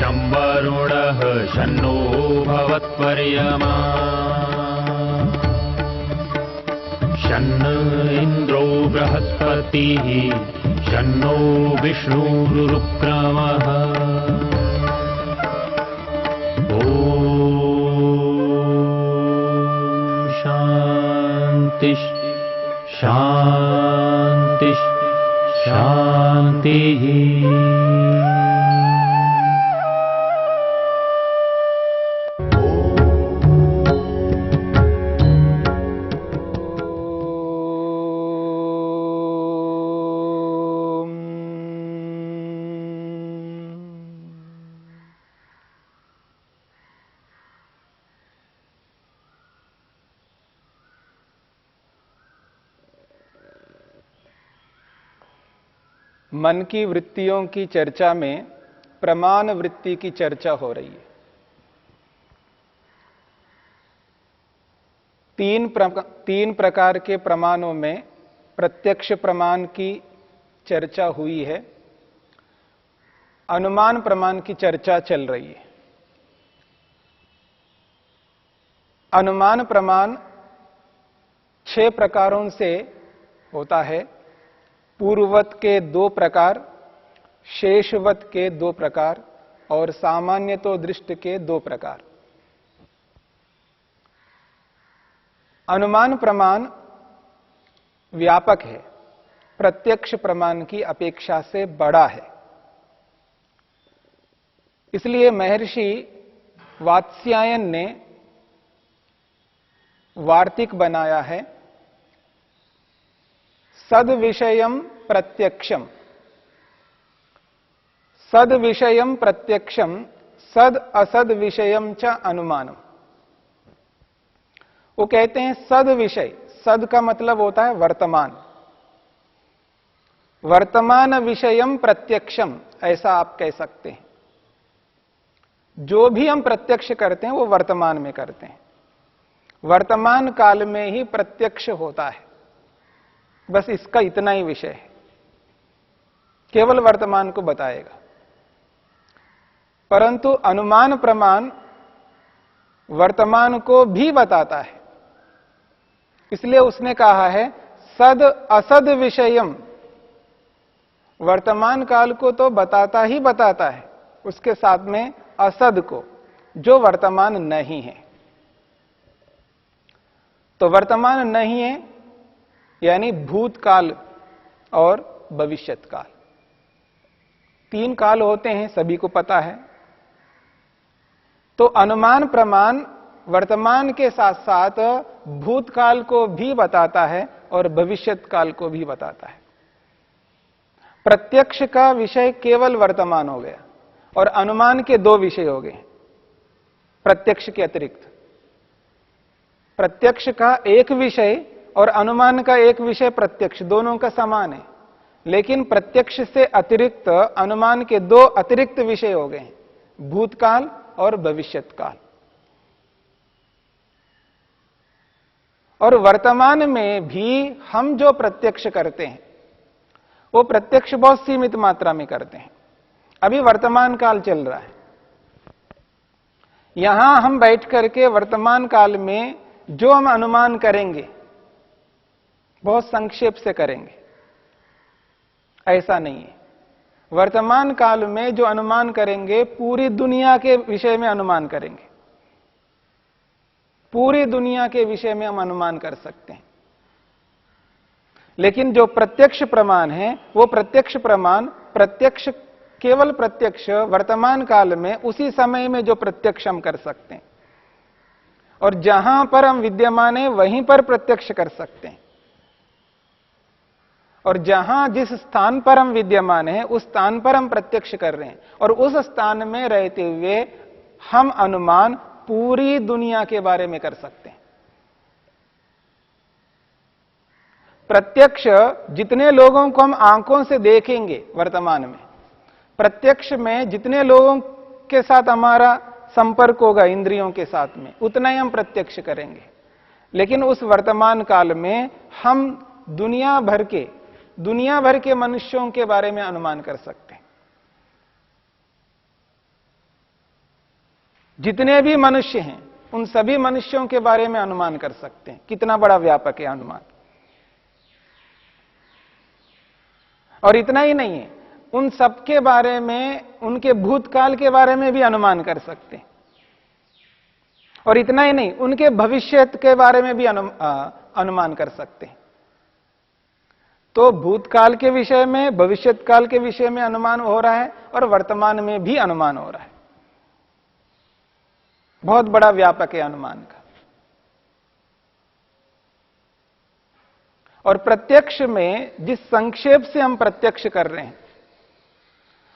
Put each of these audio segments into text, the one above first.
शं वरुणः शन्नो भवत्पर्यमा शन्न इन्द्रो बृहस्पतिः शन्नो विष्णुरुक्रमः ॐ शान्ति शान्ति शान्तिः। मन की वृत्तियों की चर्चा में प्रमाण वृत्ति की चर्चा हो रही है। तीन प्रकार के प्रमाणों में प्रत्यक्ष प्रमाण की चर्चा हुई है, अनुमान प्रमाण की चर्चा चल रही है। अनुमान प्रमाण 6 प्रकारों से होता है। पूर्ववत के 2 प्रकार, शेषवत के 2 प्रकार और सामान्यतो दृष्ट के 2 प्रकार। अनुमान प्रमाण व्यापक है, प्रत्यक्ष प्रमाण की अपेक्षा से बड़ा है। इसलिए महर्षि वात्स्यायन ने वार्तिक बनाया है, सद विषयम प्रत्यक्षम, सद विषयम प्रत्यक्षम, सद असद विषयम च अनुमानम। वो कहते हैं सद विषय, सद का मतलब होता है वर्तमान, वर्तमान विषयम प्रत्यक्षम, ऐसा आप कह सकते हैं। जो भी हम प्रत्यक्ष करते हैं वो वर्तमान में करते हैं, वर्तमान काल में ही प्रत्यक्ष होता है। बस इसका इतना ही विषय है, केवल वर्तमान को बताएगा। परंतु अनुमान प्रमाण वर्तमान को भी बताता है। इसलिए उसने कहा है सद असद विषयम, वर्तमान काल को तो बताता ही बताता है, उसके साथ में असद को, जो वर्तमान नहीं है। तो वर्तमान नहीं है यानी भूतकाल और भविष्यत काल, 3 काल होते हैं, सभी को पता है। तो अनुमान प्रमाण वर्तमान के साथ साथ भूतकाल को भी बताता है और भविष्यत काल को भी बताता है। प्रत्यक्ष का विषय केवल वर्तमान हो गया और अनुमान के 2 विषय हो गए प्रत्यक्ष के अतिरिक्त। प्रत्यक्ष का एक विषय और अनुमान का एक विषय प्रत्यक्ष, दोनों का समान है, लेकिन प्रत्यक्ष से अतिरिक्त अनुमान के 2 अतिरिक्त विषय हो गए, भूतकाल और भविष्यत काल। और वर्तमान में भी हम जो प्रत्यक्ष करते हैं वो प्रत्यक्ष बहुत सीमित मात्रा में करते हैं। अभी वर्तमान काल चल रहा है, यहां हम बैठ करके वर्तमान काल में जो हम अनुमान करेंगे बहुत संक्षेप से करेंगे, ऐसा नहीं है। वर्तमान काल में जो अनुमान करेंगे पूरी दुनिया के विषय में अनुमान करेंगे, पूरी दुनिया के विषय में हम अनुमान कर सकते हैं। लेकिन जो प्रत्यक्ष प्रमाण है वो प्रत्यक्ष प्रमाण प्रत्यक्ष, केवल प्रत्यक्ष वर्तमान काल में उसी समय में जो प्रत्यक्ष हम कर सकते हैं, और जहां पर हम विद्यमान है वहीं पर प्रत्यक्ष कर सकते हैं। और जहां जिस स्थान पर हम विद्यमान हैं उस स्थान पर हम प्रत्यक्ष कर रहे हैं, और उस स्थान में रहते हुए हम अनुमान पूरी दुनिया के बारे में कर सकते हैं। प्रत्यक्ष जितने लोगों को हम आंखों से देखेंगे वर्तमान में, प्रत्यक्ष में जितने लोगों के साथ हमारा संपर्क होगा इंद्रियों के साथ में, उतना ही हम प्रत्यक्ष करेंगे। लेकिन उस वर्तमान काल में हम दुनिया भर के मनुष्यों के बारे में अनुमान कर सकते हैं। जितने भी मनुष्य हैं उन सभी मनुष्यों के बारे में अनुमान कर सकते हैं। कितना बड़ा व्यापक है अनुमान। और इतना ही नहीं है, उन सबके बारे में, उनके भूतकाल के बारे में भी अनुमान कर सकते हैं। और इतना ही नहीं, उनके भविष्य के बारे में भी अनुमान कर सकते हैं। तो भूतकाल के विषय में, भविष्यकाल के विषय में अनुमान हो रहा है और वर्तमान में भी अनुमान हो रहा है। बहुत बड़ा व्यापक है अनुमान का। और प्रत्यक्ष में जिस संक्षेप से हम प्रत्यक्ष कर रहे हैं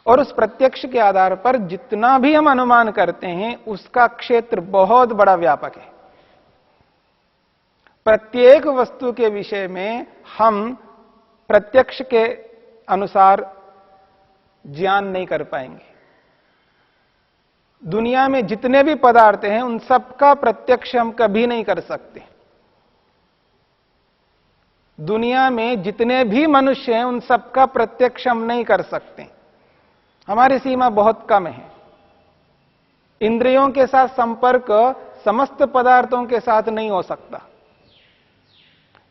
और उस प्रत्यक्ष के आधार पर जितना भी हम अनुमान करते हैं उसका क्षेत्र बहुत बड़ा व्यापक है। प्रत्येक वस्तु के विषय में हम प्रत्यक्ष के अनुसार ज्ञान नहीं कर पाएंगे। दुनिया में जितने भी पदार्थ हैं उन सबका प्रत्यक्ष हम कभी नहीं कर सकते। दुनिया में जितने भी मनुष्य हैं उन सबका प्रत्यक्ष हम नहीं कर सकते। हमारी सीमा बहुत कम है। इंद्रियों के साथ संपर्क समस्त पदार्थों के साथ नहीं हो सकता,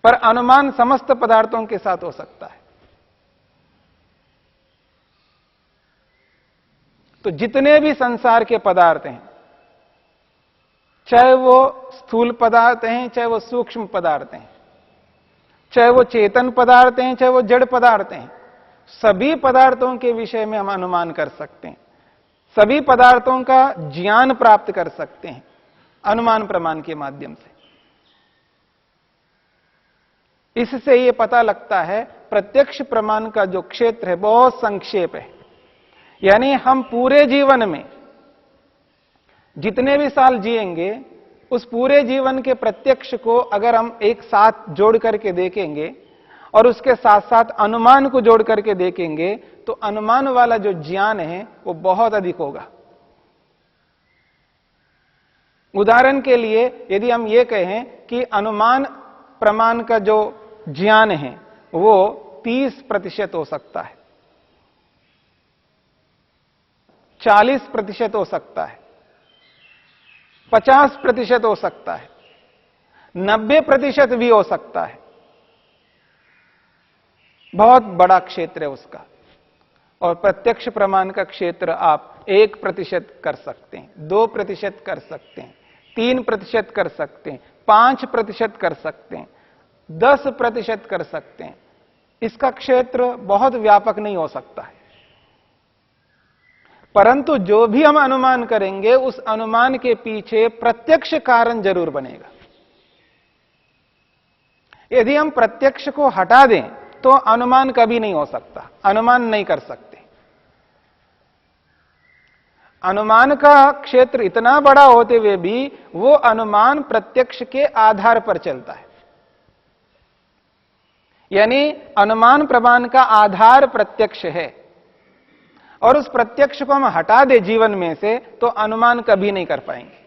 पर अनुमान समस्त पदार्थों के साथ हो सकता है। तो जितने भी संसार के पदार्थ हैं, चाहे वो स्थूल पदार्थ हैं, चाहे वो सूक्ष्म पदार्थ हैं, चाहे वो चेतन पदार्थ हैं, चाहे वो जड़ पदार्थ हैं, सभी पदार्थों के विषय में हम अनुमान कर सकते हैं। सभी पदार्थों का ज्ञान प्राप्त कर सकते हैं अनुमान प्रमाण के माध्यम से। इससे यह पता लगता है प्रत्यक्ष प्रमाण का जो क्षेत्र है बहुत संक्षेप है। यानी हम पूरे जीवन में जितने भी साल जिएंगे उस पूरे जीवन के प्रत्यक्ष को अगर हम एक साथ जोड़ करके देखेंगे और उसके साथ साथ अनुमान को जोड़ करके देखेंगे तो अनुमान वाला जो ज्ञान है वो बहुत अधिक होगा। उदाहरण के लिए यदि हम ये कहें कि अनुमान प्रमाण का जो ज्ञान है वो 30% हो सकता है, 40% हो सकता है, 50% हो सकता है, 90% भी हो सकता है। बहुत बड़ा क्षेत्र है उसका। और प्रत्यक्ष प्रमाण का क्षेत्र आप 1% कर सकते हैं, 2% कर सकते हैं, 3% कर सकते हैं, 5% कर सकते हैं, 10% कर सकते हैं। इसका क्षेत्र बहुत व्यापक नहीं हो सकता है। परंतु जो भी हम अनुमान करेंगे उस अनुमान के पीछे प्रत्यक्ष कारण जरूर बनेगा। यदि हम प्रत्यक्ष को हटा दें तो अनुमान कभी नहीं हो सकता, अनुमान नहीं कर सकते। अनुमान का क्षेत्र इतना बड़ा होते हुए भी वो अनुमान प्रत्यक्ष के आधार पर चलता है। यानी अनुमान प्रमाण का आधार प्रत्यक्ष है और उस प्रत्यक्ष को हम हटा दे जीवन में से तो अनुमान कभी नहीं कर पाएंगे।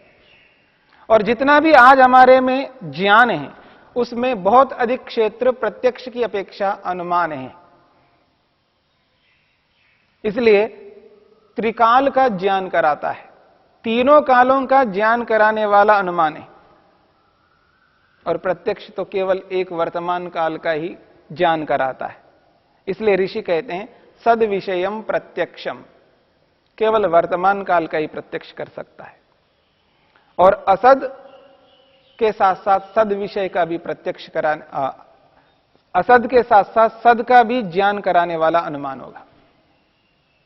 और जितना भी आज हमारे में ज्ञान है उसमें बहुत अधिक क्षेत्र प्रत्यक्ष की अपेक्षा अनुमान है। इसलिए त्रिकाल का ज्ञान कराता है, तीनों कालों का ज्ञान कराने वाला अनुमान है। और प्रत्यक्ष तो केवल एक वर्तमान काल का ही ज्ञान कराता है। इसलिए ऋषि कहते हैं सद विषयम प्रत्यक्षम, केवल वर्तमान काल का ही प्रत्यक्ष कर सकता है। और असद के साथ साथ सद विषय का भी प्रत्यक्ष कराने, असद के साथ साथ सद का भी ज्ञान कराने वाला अनुमान होगा।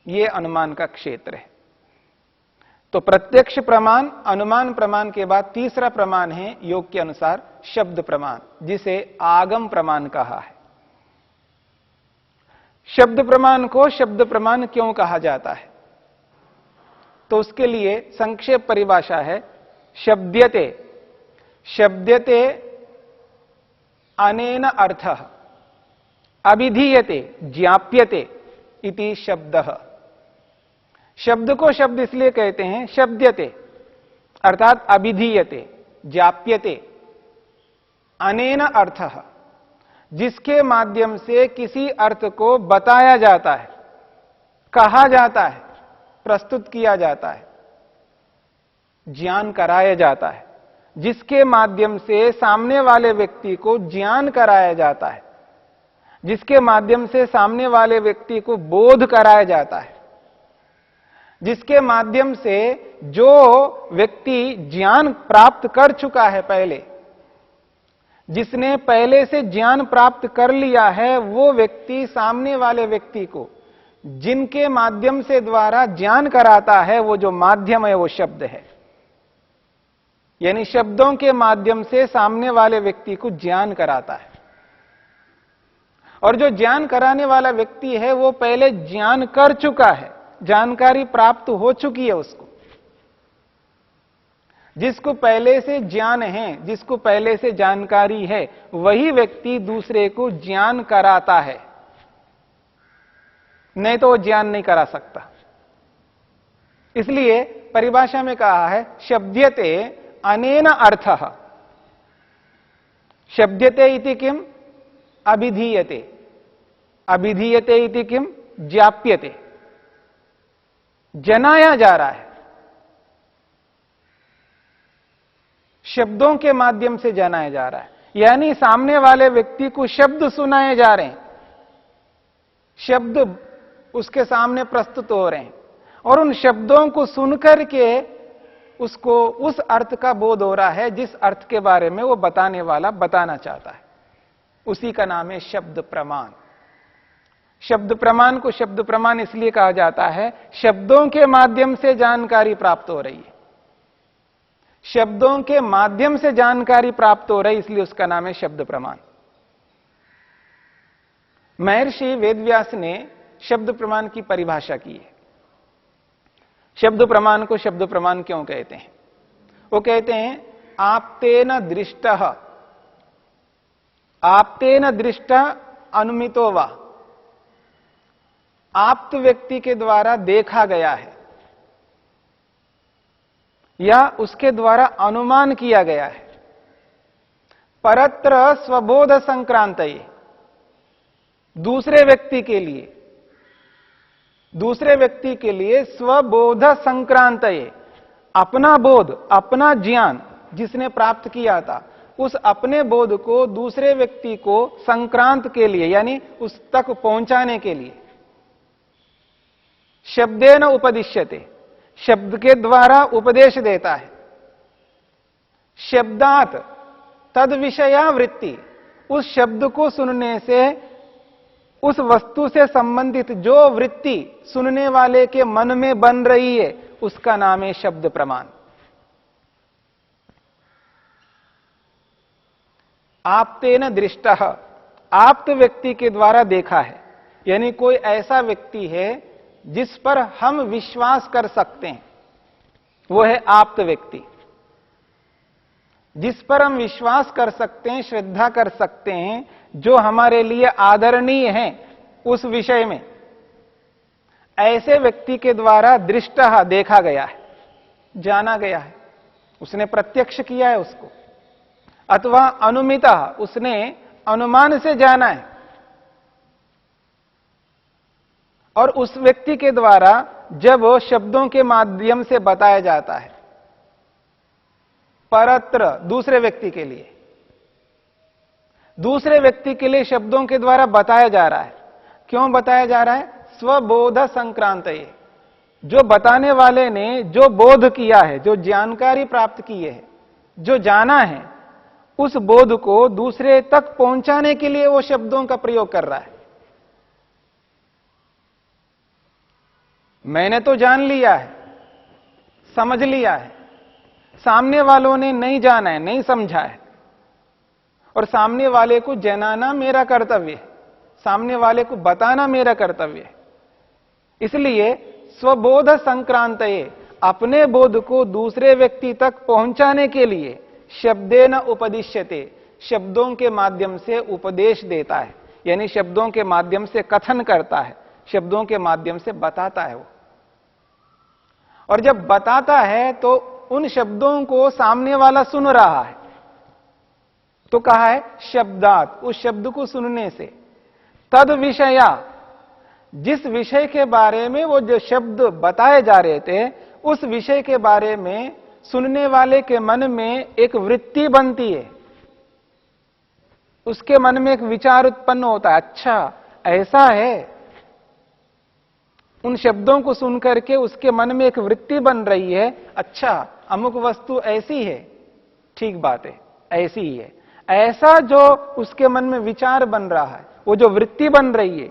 यह अनुमान का क्षेत्र है। तो प्रत्यक्ष प्रमाण, अनुमान प्रमाण के बाद तीसरा प्रमाण है योग के अनुसार शब्द प्रमाण, जिसे आगम प्रमाण कहा है। शब्द प्रमाण को शब्द प्रमाण क्यों कहा जाता है? तो उसके लिए संक्षेप परिभाषा है शब्द्यते, शब्द्यते अनेन अर्थः अभिधीयते ज्ञाप्यते इति शब्दः। शब्द को शब्द इसलिए कहते हैं शब्द्यते अर्थात अभिधीयते, ज्ञाप्यते, अनेन अर्थः जिसके माध्यम से किसी अर्थ को बताया जाता है, कहा जाता है, प्रस्तुत किया जाता है। ज्ञान कराया जाता है, जिसके माध्यम से सामने वाले व्यक्ति को ज्ञान कराया जाता है, जिसके माध्यम से सामने वाले व्यक्ति को बोध कराया जाता है, जिसके माध्यम से जो व्यक्ति ज्ञान प्राप्त कर चुका है, पहले जिसने पहले से ज्ञान प्राप्त कर लिया है, वो व्यक्ति सामने वाले व्यक्ति को जिनके माध्यम से द्वारा ज्ञान कराता है, वो जो माध्यम है वो शब्द है। यानी शब्दों के माध्यम से सामने वाले व्यक्ति को ज्ञान कराता है। और जो ज्ञान कराने वाला व्यक्ति है वो पहले ज्ञान कर चुका है, जानकारी प्राप्त हो चुकी है उसको। जिसको पहले से ज्ञान है, जिसको पहले से जानकारी है, वही व्यक्ति दूसरे को ज्ञान कराता है, नहीं तो वो ज्ञान नहीं करा सकता। इसलिए परिभाषा में कहा है शब्द्यते अनेन अर्थः। शब्द्यते इति किम? अभिधीयते। अभिधीयते इति किम? ज्ञाप्यते। जनाया जा रहा है, शब्दों के माध्यम से जनाया जा रहा है। यानी सामने वाले व्यक्ति को शब्द सुनाए जा रहे हैं, शब्द उसके सामने प्रस्तुत हो रहे हैं, और उन शब्दों को सुनकर के उसको उस अर्थ का बोध हो रहा है जिस अर्थ के बारे में वो बताने वाला बताना चाहता है। उसी का नाम है शब्द प्रमाण। शब्द प्रमाण को शब्द प्रमाण इसलिए कहा जाता है, शब्दों के माध्यम से जानकारी प्राप्त हो रही है, शब्दों के माध्यम से जानकारी प्राप्त हो रही, इसलिए उसका नाम है शब्द प्रमाण। महर्षि वेदव्यास ने शब्द प्रमाण की परिभाषा की है। शब्द प्रमाण को शब्द प्रमाण क्यों कहते हैं? वो कहते हैं आप्तेन दृष्टः, आप्तेन दृष्टः अनुमितो वा। आप्त व्यक्ति के द्वारा देखा गया है या उसके द्वारा अनुमान किया गया है। परत्र स्वबोध संक्रांतये, दूसरे व्यक्ति के लिए, दूसरे व्यक्ति के लिए स्वबोध संक्रांतये, अपना बोध, अपना ज्ञान जिसने प्राप्त किया था, उस अपने बोध को दूसरे व्यक्ति को संक्रांत के लिए यानी उस तक पहुंचाने के लिए शब्देन उपदिश्यते, शब्द के द्वारा उपदेश देता है। शब्दात तद विषया वृत्ति, उस शब्द को सुनने से उस वस्तु से संबंधित जो वृत्ति सुनने वाले के मन में बन रही है, उसका नाम है शब्द प्रमाण। आप्तेन दृष्टः, आप्त व्यक्ति के द्वारा देखा है, यानी कोई ऐसा व्यक्ति है जिस पर हम विश्वास कर सकते हैं, वो है आप्त व्यक्ति। जिस पर हम विश्वास कर सकते हैं, श्रद्धा कर सकते हैं, जो हमारे लिए आदरणीय है उस विषय में, ऐसे व्यक्ति के द्वारा दृष्टः देखा गया है, जाना गया है, उसने प्रत्यक्ष किया है उसको, अथवा अनुमितः, उसने अनुमान से जाना है। और उस व्यक्ति के द्वारा जब शब्दों के माध्यम से बताया जाता है, परत्र दूसरे व्यक्ति के लिए, दूसरे व्यक्ति के लिए शब्दों के द्वारा बताया जा रहा है। क्यों बताया जा रहा है? स्वबोध संक्रांतये, जो बताने वाले ने जो बोध किया है, जो जानकारी प्राप्त की है, जो जाना है, उस बोध को दूसरे तक पहुंचाने के लिए वो शब्दों का प्रयोग कर रहा है। मैंने तो जान लिया है, समझ लिया है, सामने वालों ने नहीं जाना है, नहीं समझा है, और सामने वाले को जनाना मेरा कर्तव्य है, सामने वाले को बताना मेरा कर्तव्य है। इसलिए स्वबोध संक्रांतये, अपने बोध को दूसरे व्यक्ति तक पहुंचाने के लिए शब्देन उपदिश्यते, शब्दों के माध्यम से उपदेश देता है, यानी शब्दों के माध्यम से कथन करता है, शब्दों के माध्यम से बताता है वो। और जब बताता है तो उन शब्दों को सामने वाला सुन रहा है, तो कहा है शब्दात, उस शब्द को सुनने से, तद विषया, जिस विषय के बारे में वो जो शब्द बताए जा रहे थे, उस विषय के बारे में सुनने वाले के मन में एक वृत्ति बनती है, उसके मन में एक विचार उत्पन्न होता है, अच्छा ऐसा है। उन शब्दों को सुनकर के उसके मन में एक वृत्ति बन रही है, अच्छा अमुक वस्तु ऐसी है, ठीक बात है, ऐसी ही है। ऐसा जो उसके मन में विचार बन रहा है, वो जो वृत्ति बन रही है,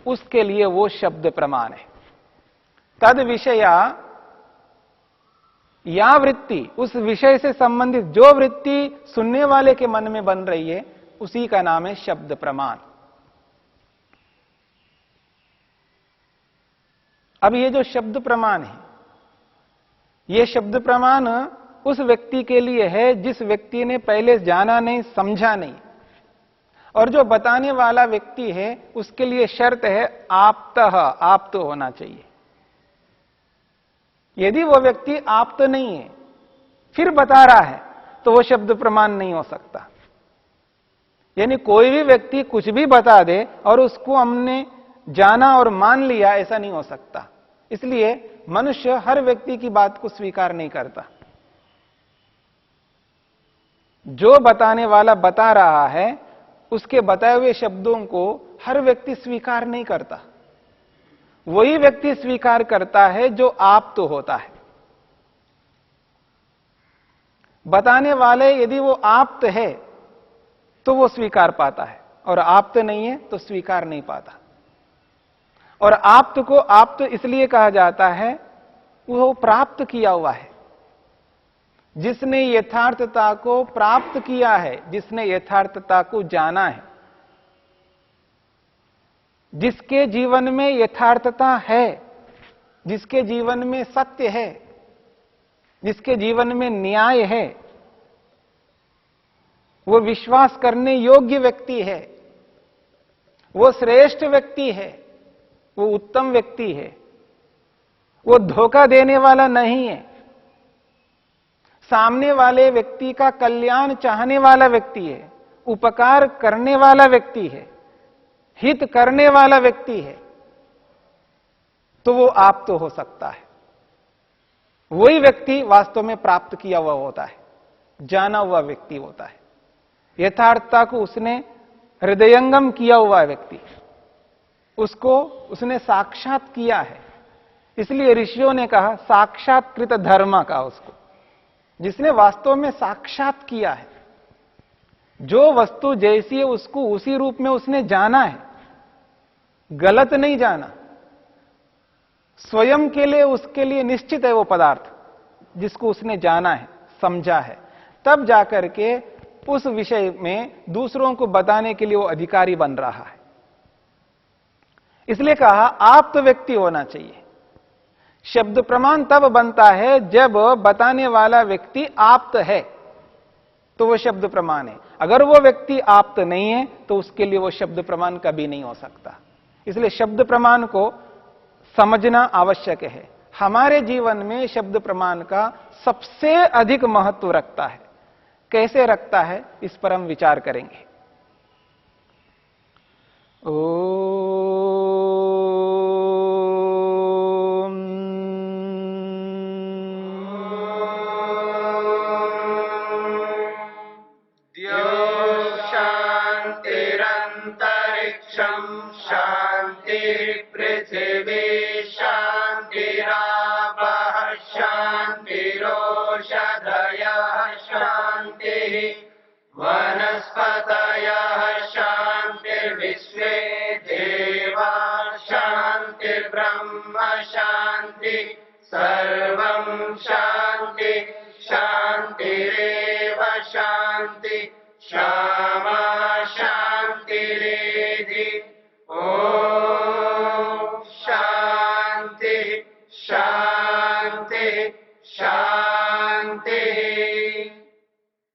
उसके लिए वो शब्द प्रमाण है। तद विषया या वृत्ति, उस विषय से संबंधित जो वृत्ति सुनने वाले के मन में बन रही है, उसी का नाम है शब्द प्रमाण। अब ये जो शब्द प्रमाण है, ये शब्द प्रमाण उस व्यक्ति के लिए है जिस व्यक्ति ने पहले जाना नहीं, समझा नहीं, और जो बताने वाला व्यक्ति है उसके लिए शर्त है आप्त होना चाहिए। यदि वो व्यक्ति आप्त नहीं है फिर बता रहा है तो वो शब्द प्रमाण नहीं हो सकता। यानी कोई भी व्यक्ति कुछ भी बता दे और उसको हमने जाना और मान लिया, ऐसा नहीं हो सकता। इसलिए मनुष्य हर व्यक्ति की बात को स्वीकार नहीं करता। जो बताने वाला बता रहा है उसके बताए हुए शब्दों को हर व्यक्ति स्वीकार नहीं करता। वही व्यक्ति स्वीकार करता है जो आप्त होता है। बताने वाले यदि वो आप्त है तो वो स्वीकार पाता है, और आप्त नहीं है तो स्वीकार नहीं पाता। और आप्त को आप्त इसलिए कहा जाता है, वो प्राप्त किया हुआ है। जिसने यथार्थता को प्राप्त किया है, जिसने यथार्थता को जाना है, जिसके जीवन में यथार्थता है, जिसके जीवन में सत्य है, जिसके जीवन में न्याय है, वो विश्वास करने योग्य व्यक्ति है, वो श्रेष्ठ व्यक्ति है, वो उत्तम व्यक्ति है, वो धोखा देने वाला नहीं है, सामने वाले व्यक्ति का कल्याण चाहने वाला व्यक्ति है, उपकार करने वाला व्यक्ति है, हित करने वाला व्यक्ति है, तो वो आप तो हो सकता है। वही व्यक्ति वास्तव में प्राप्त किया हुआ होता है, जाना हुआ व्यक्ति होता है। यथार्थता को उसने हृदयंगम किया हुआ व्यक्ति, उसको उसने साक्षात किया है। इसलिए ऋषियों ने कहा साक्षात्कृत धर्म का, उसको जिसने वास्तव में साक्षात किया है। जो वस्तु जैसी है उसको उसी रूप में उसने जाना है, गलत नहीं जाना। स्वयं के लिए उसके लिए निश्चित है वो पदार्थ जिसको उसने जाना है, समझा है, तब जाकर के उस विषय में दूसरों को बताने के लिए वो अधिकारी बन रहा है। इसलिए कहा आप्त व्यक्ति होना चाहिए। शब्द प्रमाण तब बनता है जब बताने वाला व्यक्ति आप्त है, तो वो शब्द प्रमाण है। अगर वो व्यक्ति आप्त नहीं है तो उसके लिए वो शब्द प्रमाण कभी नहीं हो सकता। इसलिए शब्द प्रमाण को समझना आवश्यक है। हमारे जीवन में शब्द प्रमाण का सबसे अधिक महत्व रखता है। कैसे रखता है, इस पर हम विचार करेंगे। ओ